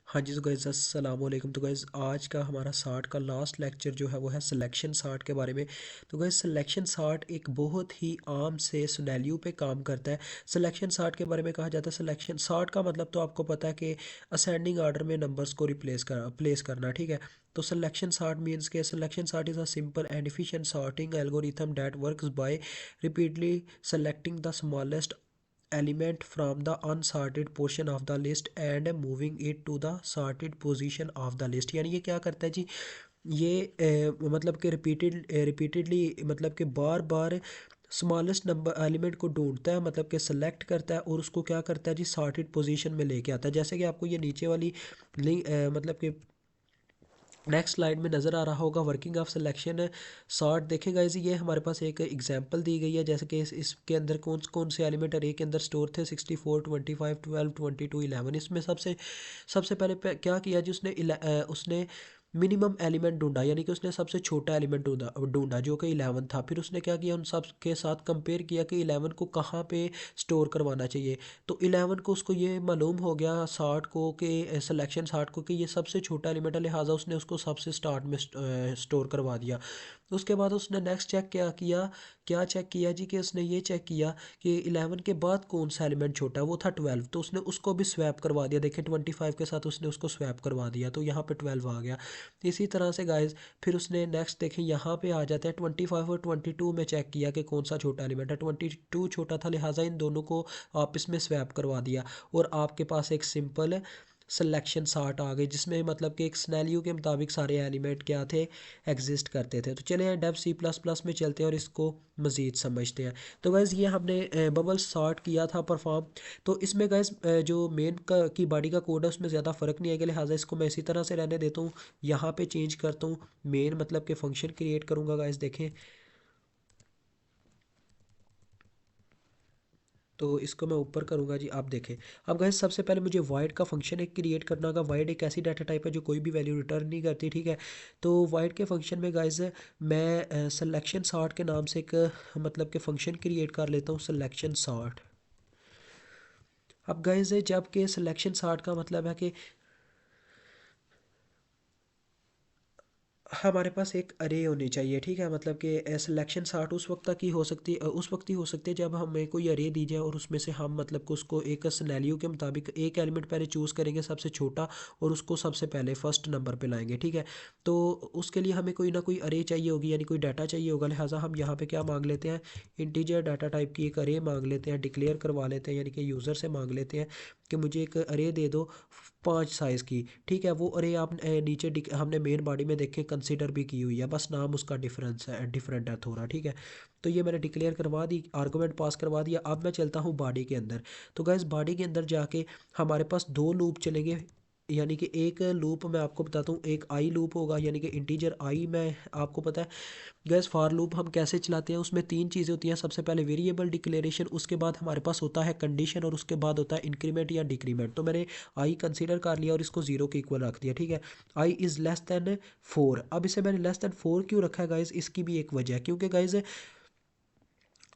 हाँ जी, तो गाइज़ अस्सलाम वालेकुम। तो गाइज़ आज का हमारा सार्ट का लास्ट लेक्चर जो है वो है सिलेक्शन सार्ट के बारे में। तो गाइज़ सिलेक्शन सार्ट एक बहुत ही आम से सिनेरियो पे काम करता है। सिलेक्शन सार्ट के बारे में कहा जाता है, सिलेक्शन सार्ट का मतलब तो आपको पता है कि असेंडिंग आर्डर में नंबर्स को प्लेस करना, ठीक है। तो सिलेक्शन सार्ट मीन्स के selection sort is a simple and efficient sorting algorithm that works by repeatedly selecting the smallest element from the unsorted portion of the list and moving it to the sorted position of the list। यानी ये क्या करता है जी, ये मतलब कि repeatedly मतलब कि बार बार स्मॉलेस्ट नंबर एलिमेंट को ढूंढता है, मतलब कि सेलेक्ट करता है और उसको क्या करता है जी, सॉर्टेड पोजीशन में लेके आता है। जैसे कि आपको ये नीचे वाली लिंक मतलब कि नेक्स्ट स्लाइड में नज़र आ रहा होगा, वर्किंग ऑफ सिलेक्शन सॉर्ट। देखेगा इसी, ये हमारे पास एक एग्जांपल दी गई है, जैसे कि इसके अंदर कौन कौन से एलिमेंट अरे के अंदर स्टोर थे, 64 25 12 22 11। इसमें सबसे सबसे पहले क्या किया जी, उसने मिनिमम एलिमेंट ढूंढा, यानी कि उसने सबसे छोटा एलिमेंट ढूंढा ढूंढा जो कि 11 था। फिर उसने क्या किया, उन सब के साथ कंपेयर किया कि 11 को कहाँ पे स्टोर करवाना चाहिए। तो 11 को उसको ये मालूम हो गया, 60 को कि सिलेक्शन 60 को कि ये सबसे छोटा एलिमेंट है, लिहाजा उसने उसको सबसे स्टार्ट में स्टोर करवा दिया। उसके बाद उसने नेक्स्ट चेक क्या चेक किया जी, कि उसने ये चेक किया कि 11 के बाद कौन सा एलिमेंट छोटा है, वो था 12। तो उसने उसको भी स्वैप करवा दिया, देखें 25 के साथ उसने उसको स्वैप करवा दिया, तो यहाँ पे 12 आ गया। इसी तरह से गाइज फिर उसने नेक्स्ट देखें यहाँ पे आ जाता है 25 और 22 में चेक किया कि कौन सा छोटा एलिमेंट है। 22 छोटा था, लिहाजा इन दोनों को आपस में स्वैप करवा दिया और आपके पास एक सिंपल सिलेक्शन सार्ट आ गई, जिसमें मतलब कि एक स्नैलियो के मुताबिक सारे एलिमेंट क्या थे, एग्जिस्ट करते थे। तो चले डेव सी प्लस प्लस में चलते हैं और इसको मज़ीद समझते हैं। तो गैस ये हमने बबल सार्ट किया था परफॉर्म। तो इसमें गैस जो मेन की बॉडी का कोड है उसमें ज़्यादा फ़र्क नहीं आएगा, लिहाजा इसको मैं इसी तरह से रहने देता हूँ। यहाँ पे चेंज करता हूँ, मेन मतलब कि फ़ंक्शन क्रिएट करूँगा गैस, देखें। तो इसको मैं ऊपर करूँगा जी, आप देखें। अब गाइस सबसे पहले मुझे वाइड का फंक्शन एक क्रिएट करना होगा। वाइड एक ऐसी डाटा टाइप है जो कोई भी वैल्यू रिटर्न नहीं करती, ठीक है। तो वाइड के फंक्शन में गाइस मैं सिलेक्शन सॉर्ट के नाम से एक मतलब के फंक्शन क्रिएट कर लेता हूँ, सिलेक्शन सॉर्ट। अब गाइस जब के सिलेक्शन सॉर्ट का मतलब है कि हमारे पास एक अरे होनी चाहिए, ठीक है। मतलब कि सिलेक्शन सार्ट उस वक्त तक ही हो सकती है, उस वक्त ही हो सकती है जब हमें कोई अरे दी जाए और उसमें से हम मतलब कि उसको एक सिनेरियो के मुताबिक एक एलिमेंट पहले चूज़ करेंगे सबसे छोटा और उसको सबसे पहले फर्स्ट नंबर पे लाएंगे, ठीक है। तो उसके लिए हमें कोई ना कोई अरे चाहिए होगी, यानी कोई डाटा चाहिए होगा, लिहाजा हम यहाँ पे क्या मांग लेते हैं, इंटीजर डाटा टाइप की एक अरे मांग लेते हैं, डिक्लेयर करवा लेते हैं, यानी कि यूज़र से मांग लेते हैं कि मुझे एक अरे दे दो 5 साइज़ की, ठीक है। वो अरे आप नीचे हमने मेन बॉडी में देखे कंसीडर भी की हुई है, बस नाम उसका डिफरेंट है थोड़ा, ठीक है। तो ये मैंने डिक्लेयर करवा दी, आर्गूमेंट पास करवा दिया। अब मैं चलता हूँ बॉडी के अंदर। तो गैस बॉडी के अंदर जाके हमारे पास दो लूप चलेंगे, यानी कि एक लूप मैं आपको बताता हूँ, एक आई लूप होगा, यानी कि इंटीजर आई में आपको पता है गैस फॉर लूप हम कैसे चलाते हैं। उसमें तीन चीज़ें होती हैं, सबसे पहले वेरिएबल डिक्लेरेशन, उसके बाद हमारे पास होता है कंडीशन और उसके बाद होता है इंक्रीमेंट या डिक्रीमेंट। तो मैंने आई कंसीडर कर लिया और इसको जीरो के इक्वल रख दिया, ठीक है। I is less than 4। अब इसे मैंने लेस दैन 4 क्यों रखा है गाइज, इसकी भी एक वजह है, क्योंकि गाइज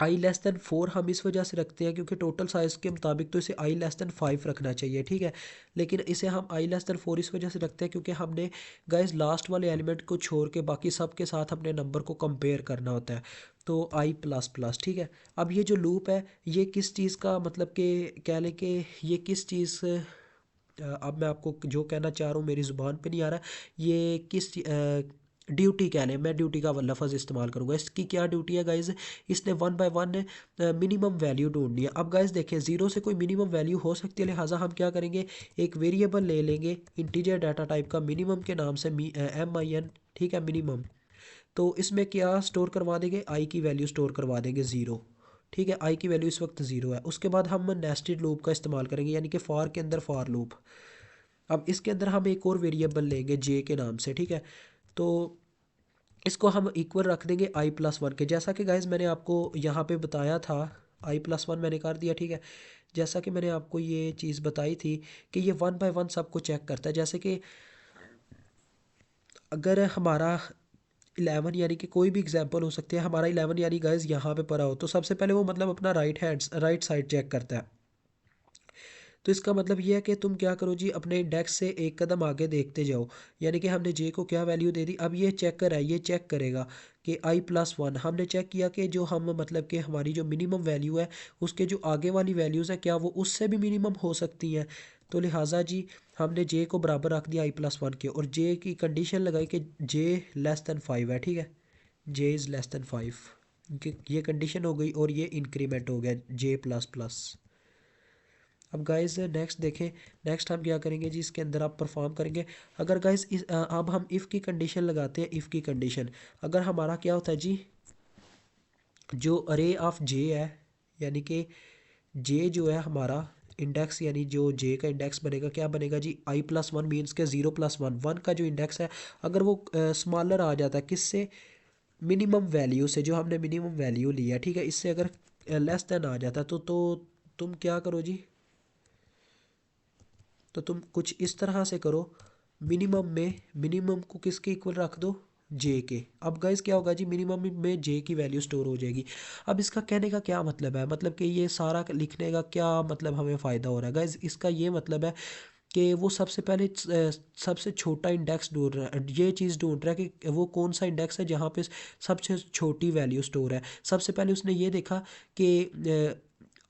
आई लेस दैन 4 हम इस वजह से रखते हैं क्योंकि टोटल साइज़ के मुताबिक तो इसे आई लेस दैन 5 रखना चाहिए, ठीक है। लेकिन इसे हम आई लेस दैन 4 इस वजह से रखते हैं क्योंकि हमने गाइस लास्ट वाले एलिमेंट को छोड़ के बाकी सब के साथ अपने नंबर को कंपेयर करना होता है। तो आई प्लस प्लस, ठीक है। अब ये जो लूप है ये किस चीज़ का मतलब कि कह लें कि ये किस चीज़ अब मैं आपको जो कहना चाह रहा हूँ मेरी ज़ुबान पे नहीं आ रहा, ये किस ड्यूटी कह लें, मैं ड्यूटी का लफ्ज़ इस्तेमाल करूँगा। इसकी क्या ड्यूटी है गाइज़, इसने one by one minimum value ढूंढनी है। अब गाइज़ देखें ज़ीरो से कोई मिनिमम वैल्यू हो सकती है, लिहाजा हम क्या करेंगे, एक वेरिएबल ले लेंगे इंटीजर डाटा टाइप का मिनिमम के नाम से MIN, ठीक है, मिनिमम। तो इसमें क्या स्टोर करवा देंगे, आई की वैल्यू स्टोर करवा देंगे ज़ीरो, ठीक है। आई की वैल्यू इस वक्त ज़ीरो है। उसके बाद हम नेस्टेड लूप का इस्तेमाल करेंगे, यानी कि फॉर के अंदर फॉर लूप। अब इसके अंदर हम एक और वेरिएबल लेंगे जे के नाम से, ठीक है। तो इसको हम इक्वल रख देंगे आई प्लस वन के, जैसा कि गाइज मैंने आपको यहाँ पे बताया था। आई प्लस वन मैंने कर दिया, ठीक है। जैसा कि मैंने आपको ये चीज़ बताई थी कि ये वन बाय वन सबको चेक करता है। जैसे कि अगर हमारा 11 यानी कि कोई भी एग्जांपल हो सकती है, हमारा 11 यानी गाइज यहाँ पे पड़ा हो, तो सबसे पहले वो मतलब अपना राइट साइड चेक करता है। तो इसका मतलब ये है कि तुम क्या करो जी, अपने इंडेक्स से एक कदम आगे देखते जाओ। यानी कि हमने जे को क्या वैल्यू दे दी, अब ये चेकर है, ये चेक करेगा कि i+1 हमने चेक किया कि जो हम मतलब कि हमारी जो मिनिमम वैल्यू है उसके जो आगे वाली वैल्यूज़ है क्या वो उससे भी मिनिमम हो सकती हैं। तो लिहाजा जी हमने जे को बराबर रख दिया i+1 के, और जे की कंडीशन लगाई कि जे लेस दैन 5 है, ठीक है, जे इज़ लेस दैन 5, ये कंडीशन हो गई और ये इंक्रीमेंट हो गया जे प्लस प्लस। अब गाइस नेक्स्ट देखें, नेक्स्ट हम क्या करेंगे जी, इसके अंदर आप परफॉर्म करेंगे। अगर गाइस अब हम इफ़ की कंडीशन लगाते हैं, इफ़ की कंडीशन अगर हमारा क्या होता है जी, जो अरे ऑफ जे है, यानी कि जे जो है हमारा इंडेक्स, यानी जो जे का इंडेक्स बनेगा क्या बनेगा जी, i+1 मीन्स के 0+1, वन का जो इंडेक्स है अगर वो स्मॉलर आ जाता है किससे, मिनिमम वैल्यू से, जो हमने मिनिमम वैल्यू लिया ठीक है, इससे अगर लेस देन आ जाता तो तुम क्या करो जी, तो तुम कुछ इस तरह से करो, मिनिमम में मिनिमम को किसके इक्वल रख दो, जे के। अब गाइस क्या होगा जी, मिनिमम में जे की वैल्यू स्टोर हो जाएगी। अब इसका कहने का क्या मतलब है, मतलब कि ये सारा लिखने का क्या मतलब हमें फ़ायदा हो रहा है गाइस, इसका ये मतलब है कि वो सबसे पहले सबसे छोटा इंडेक्स ढूंढ रहा है, ये चीज़ ढूंढ रहा है कि वो कौन सा इंडेक्स है जहाँ पे सबसे छोटी वैल्यू स्टोर है। सबसे पहले उसने ये देखा कि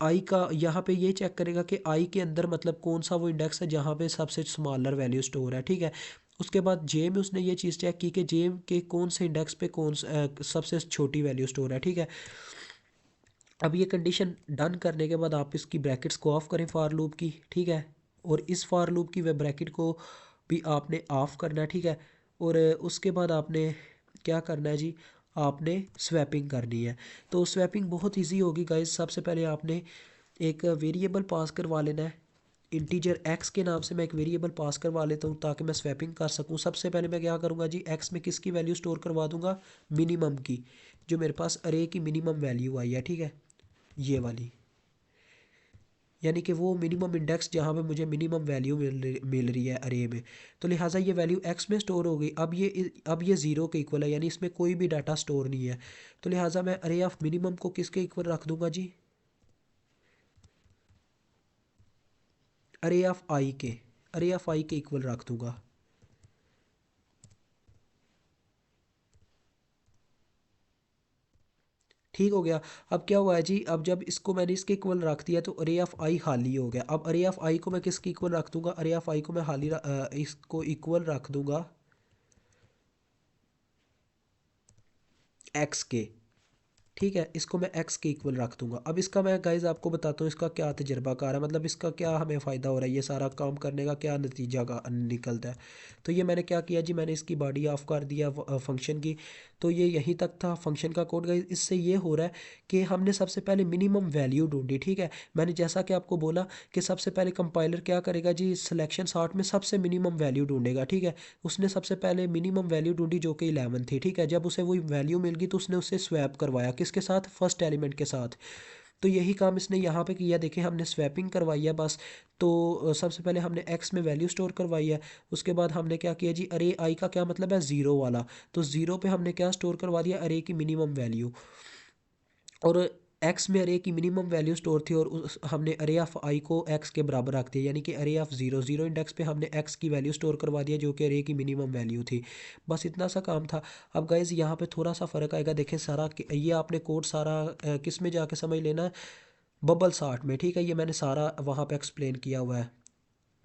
आई का, यहाँ पे ये चेक करेगा कि आई के अंदर मतलब कौन सा वो इंडेक्स है जहाँ पे सबसे स्मॉलर वैल्यू स्टोर है, ठीक है। उसके बाद जे में उसने ये चीज़ चेक की कि जे के कौन से इंडेक्स पे कौन सबसे छोटी वैल्यू स्टोर है, ठीक है। अब ये कंडीशन डन करने के बाद आप इसकी ब्रैकेट्स को ऑफ करें फॉर लूप की, ठीक है, और इस फॉर लूप की वे ब्रैकेट को भी आपने ऑफ करना है, ठीक है। और उसके बाद आपने क्या करना है जी, आपने स्वैपिंग करनी है। तो स्वैपिंग बहुत इजी होगी गाइस, सबसे पहले आपने एक वेरिएबल पास करवा लेना है, इंटीजर एक्स के नाम से मैं एक वेरिएबल पास करवा लेता हूँ ताकि मैं स्वैपिंग कर सकूँ। सबसे पहले मैं क्या करूँगा जी, एक्स में किसकी वैल्यू स्टोर करवा दूँगा, मिनिमम की, जो मेरे पास अरे की मिनिमम वैल्यू आई है, ठीक है, ये वाली, यानी कि वो मिनिमम इंडेक्स जहाँ पे मुझे मिनिमम वैल्यू मिल रही है अरे में। तो लिहाजा ये वैल्यू एक्स में स्टोर हो गई। अब ये ज़ीरो के इक्वल है, यानी इसमें कोई भी डाटा स्टोर नहीं है। तो लिहाजा मैं अरे ऑफ मिनिमम को किसके इक्वल रख दूंगा जी, अरे ऑफ आई के, अरे ऑफ आई के इक्वल रख दूंगा। ठीक हो गया। अब क्या हुआ है जी, अब जब इसको मैंने इसके इक्वल रख दिया तो अरे ऑफ आई खाली हो गया। अब अरे ऑफ आई को मैं किसके इक्वल रख दूंगा, अरे ऑफ आई को मैं इसको इक्वल रख दूंगा एक्स के, ठीक है, इसको मैं एक्स के इक्वल रख दूंगा। अब इसका मैं गाइज आपको बताता हूँ इसका क्या तजर्बाकार है, मतलब इसका क्या हमें फ़ायदा हो रहा है, ये सारा काम करने का क्या नतीजा का निकलता है। तो ये मैंने क्या किया जी, मैंने इसकी बॉडी ऑफ कर दिया फंक्शन की। तो ये यहीं तक था फंक्शन का कोड गाइज। इससे ये हो रहा है कि हमने सबसे पहले मिनिमम वैल्यू ढूंढी, ठीक है। मैंने जैसा कि आपको बोला कि सबसे पहले कंपाइलर क्या करेगा जी, सिलेक्शन सॉर्ट में सबसे मिनिमम वैल्यू ढूंढेगा, ठीक है। उसने सबसे पहले मिनिमम वैल्यू ढूंढी जो कि 11 थी, ठीक है। जब उसे वही वैल्यू मिल गई तो उसने उससे स्वैप करवाया किसके साथ, फर्स्ट एलिमेंट के साथ। तो यही काम इसने यहाँ पे किया, देखें हमने स्वैपिंग करवाई है बस। तो सबसे पहले हमने एक्स में वैल्यू स्टोर करवाई है, उसके बाद हमने क्या किया जी, अरे आई का क्या मतलब है, ज़ीरो वाला, तो ज़ीरो पे हमने क्या स्टोर करवा दिया, अरे की मिनिमम वैल्यू। और एक्स में अरे की मिनिमम वैल्यू स्टोर थी और हमने अरे ऑफ आई को एक्स के बराबर रख दिया, यानी कि अरे ऑफ ज़ीरो, ज़ीरो इंडेक्स पे हमने एक्स की वैल्यू स्टोर करवा दिया जो कि अरे की मिनिमम वैल्यू थी। बस इतना सा काम था। अब गाइज़ यहाँ पे थोड़ा सा फ़र्क आएगा, देखें सारा ये आपने कोड सारा किस में जाके समझ लेना, बबल सार्ट में, ठीक है। ये मैंने सारा वहाँ पे एक्सप्लेन किया हुआ है,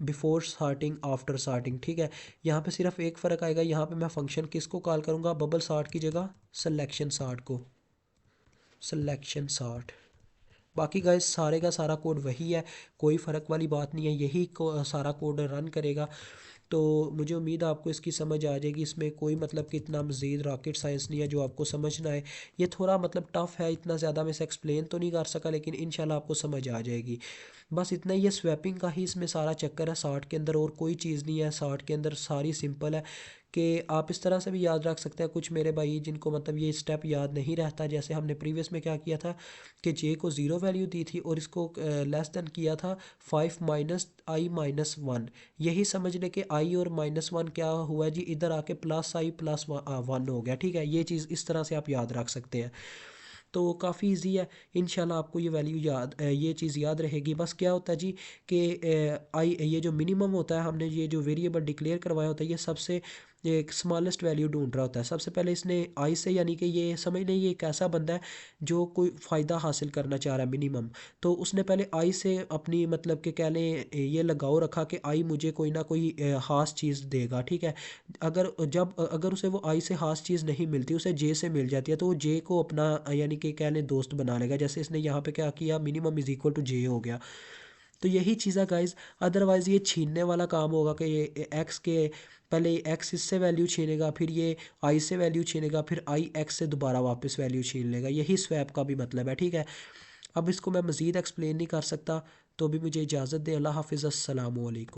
बिफोर सार्टिंग आफ्टर सार्टिंग, ठीक है। यहाँ पे सिर्फ एक फ़र्क आएगा, यहाँ पे मैं फंक्शन किसको कॉल करूँगा, बबल सार्ट की जगह सिलेक्शन सार्ट को, सिलेक्शन सार्ट। बाकी गाइस सारे का सारा कोड वही है, कोई फ़र्क वाली बात नहीं है, यही सारा कोड रन करेगा। तो मुझे उम्मीद है आपको इसकी समझ आ जाएगी। इसमें कोई मतलब कि इतना मज़ीद रॉकेट साइंस नहीं है जो आपको समझना है। ये थोड़ा मतलब टफ़ है, इतना ज़्यादा मैं इसे एक्सप्लेन तो नहीं कर सका, लेकिन इंशाल्लाह आपको समझ आ जाएगी। बस इतना ही है, स्वैपिंग का ही इसमें सारा चक्कर है शार्ट के अंदर, और कोई चीज़ नहीं है शार्ट के अंदर, सारी सिंपल है। कि आप इस तरह से भी याद रख सकते हैं, कुछ मेरे भाई जिनको मतलब ये स्टेप याद नहीं रहता, जैसे हमने प्रीवियस में क्या किया था कि जे को ज़ीरो वैल्यू दी थी और इसको लेस देन किया था 5 माइनस आई माइनस वन। यही समझ लें कि आई और -1 क्या हुआ जी, इधर आके प्लस आई प्लस वन हो गया, ठीक है। ये चीज़ इस तरह से आप याद रख सकते हैं। तो काफ़ी ईजी है। इंशाल्लाह आपको ये वैल्यू ये चीज़ याद रहेगी। बस क्या होता है जी कि आई ये जो मिनिमम होता है, हमने ये जो वेरिएबल डिक्लेयर करवाया होता है, ये सबसे एक स्मॉलेस्ट वैल्यू ढूंढ रहा होता है। सबसे पहले इसने आई से, यानी कि ये समझ लें ये एक ऐसा बंदा है जो कोई फ़ायदा हासिल करना चाह रहा है मिनिमम, तो उसने पहले आई से अपनी मतलब कि कह लें ये लगाव रखा कि आई मुझे कोई ना कोई ख़ास चीज़ देगा, ठीक है। अगर उसे वो आई से ख़ास चीज़ नहीं मिलती, उसे जे से मिल जाती है, तो वो जे को अपना यानी कि कह लें दोस्त बना लेगा। जैसे इसने यहाँ पे क्या किया, मिनिमम इज़ इक्वल टू जे हो गया। तो यही चीज़ है गाइज। अदरवाइज़ ये छीनने वाला काम होगा कि ये एक्स के पहले एक्स इससे वैल्यू छीनेगा, फिर ये आई से वैल्यू छीनेगा, फिर आई एक्स से दोबारा वापस वैल्यू छीन लेगा। यही स्वैप का भी मतलब है, ठीक है। अब इसको मैं मज़ीद एक्सप्लेन नहीं कर सकता, तो भी मुझे इजाज़त दें। अल्लाह हाफिज़, अस्सलाम वालेकुम।